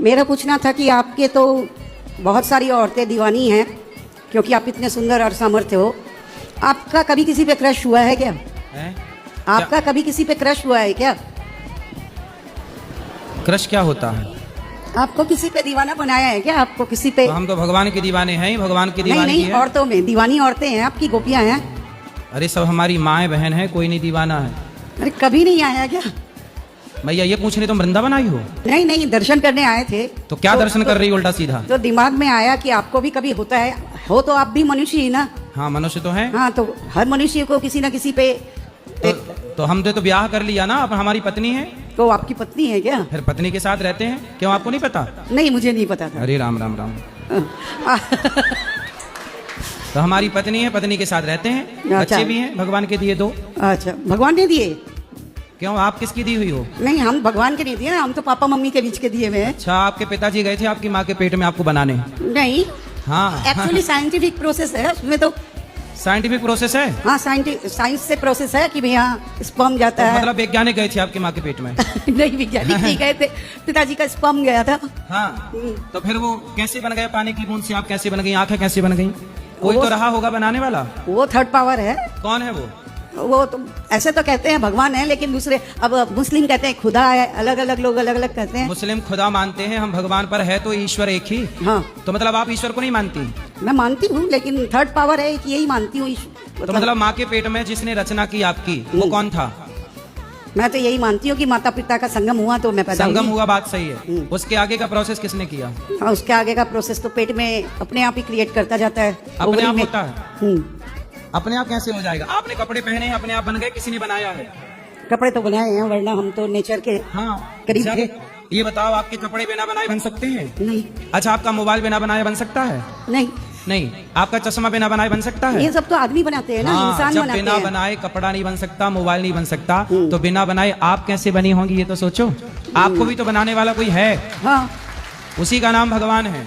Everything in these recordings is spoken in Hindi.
मेरा पूछना था कि आपके तो बहुत सारी औरतें दीवानी हैं क्योंकि आप इतने सुंदर और सामर्थ्य हो। आपका कभी किसी पे क्रश हुआ है क्या? आपका कभी किसी पे क्रश हुआ है क्या? क्रश क्या होता है? आपको किसी पे दीवाना बनाया है क्या? आपको किसी पे? तो हम तो भगवान के दीवाने हैं ही, भगवान की नहीं दीवानी नहीं, है। औरतों में दीवानी औरतें हैं, आपकी गोपियां हैं। अरे सब हमारी माएँ बहन है, कोई नहीं दीवाना है। अरे कभी नहीं आया क्या? भैया ये पूछ रहे तुम वृंदावन आई हो? नहीं नहीं, दर्शन करने आए थे। तो क्या दर्शन कर रही हो उल्टा सीधा? तो दिमाग में आया कि आपको भी कभी होता है, हो तो आप भी मनुष्य ही ना। हाँ मनुष्य तो है। हाँ, तो हर मनुष्य को किसी न किसी पे तो हमने तो ब्याह कर लिया ना, अब हमारी पत्नी है। तो आपकी पत्नी है क्या? फिर पत्नी के साथ रहते हैं, क्यों आपको नहीं पता? नहीं, मुझे नहीं पता था। अरे राम राम राम। तो हमारी पत्नी है, पत्नी के साथ रहते हैं, अच्छा। बच्चे भी हैं, भगवान के दिए 2। अच्छा, भगवान ने दिए? क्यों आप किसकी दी हुई हो? नहीं, हम भगवान के नहीं दिए ना, हम तो पापा मम्मी के बीच के दिए हुए हैं। अच्छा, आपके पिताजी गए थे आपकी माँ के पेट में आपको बनाने? नहीं, हाँ एक्चुअली साइंटिफिक प्रोसेस है उसमें तो। साइंटिफिक प्रोसेस है? हाँ, साइंस से प्रोसेस है कि भैया स्पर्म जाता तो है। मतलब वैज्ञानिक गए थे आपकी माँ के पेट में? नहीं, वैज्ञानिक नहीं गए थे, पिताजी का स्पर्म गया था। हाँ, तो फिर वो कैसे बन गए? पानी की बूंद से आप कैसे बन गई? आंखें कैसे बन गई? कोई तो रहा होगा बनाने वाला। वो थर्ड पावर है। कौन है वो? वो तो ऐसे तो कहते हैं भगवान है, लेकिन दूसरे अब मुस्लिम कहते हैं खुदा है, अलग अलग लोग अलग अलग कहते हैं। मुस्लिम खुदा मानते हैं, हम भगवान पर है तो ईश्वर एक ही। हाँ, तो मतलब आप ईश्वर को नहीं मानती? मैं मानती हूँ, लेकिन थर्ड पावर है कि यही मानती हूँ। तो मतलब माँ के पेट में जिसने रचना की आपकी, वो कौन था? मैं तो यही मानती हूँ कि माता पिता का संगम हुआ तो मैं पैदा संगम हुई। हुआ, बात सही है। उसके आगे का प्रोसेस किसने किया? हाँ, उसके आगे का प्रोसेस तो पेट में अपने आप ही क्रिएट करता जाता है। अपने ओवरी आप में। होता है? अपने आप कैसे हो जाएगा? आपने कपड़े पहने हैं, अपने आप बन गए? किसी ने बनाया है? कपड़े तो बनाए हैं, वरना हम तो नेचर के हाँ करीब थे। ये बताओ, आपके कपड़े बिना बनाए बन सकते हैं? नहीं अच्छा, आपका मोबाइल बिना बनाए बन सकता है? नहीं, नहीं। आपका चश्मा बिना बनाए बन सकता है? ये सब तो आदमी बनाते हैं ना, हाँ, इंसान जब बनाते बिना हैं। बनाए कपड़ा नहीं बन सकता, मोबाइल नहीं बन सकता, तो बिना बनाए आप कैसे बनी होंगी? ये तो सोचो। आपको भी तो बनाने वाला कोई है। हाँ, उसी का नाम भगवान है।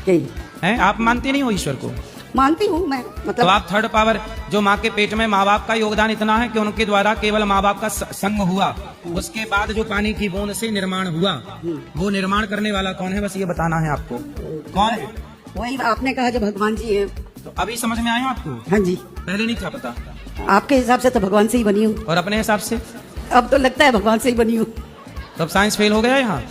यही हैं? आप मानते नहीं हो ईश्वर को? मानती हूँ मैं, तो मतलब आप थर्ड पावर, जो माँ के पेट में माँ बाप का योगदान इतना है कि उनके द्वारा केवल माँ बाप का संग हुआ, उसके बाद जो पानी की बूंद से निर्माण हुआ, वो निर्माण करने वाला कौन है? बस ये बताना है आपको, कौन है? वही आपने कहा जो भगवान जी है। तो अभी समझ में आया आपको? हाँ जी, पहले नहीं था पता? आपके हिसाब से तो भगवान से ही बनी हूँ। और अपने हिसाब से? अब तो लगता है भगवान से ही बनी हूँ। तब साइंस फेल हो गया यहाँ।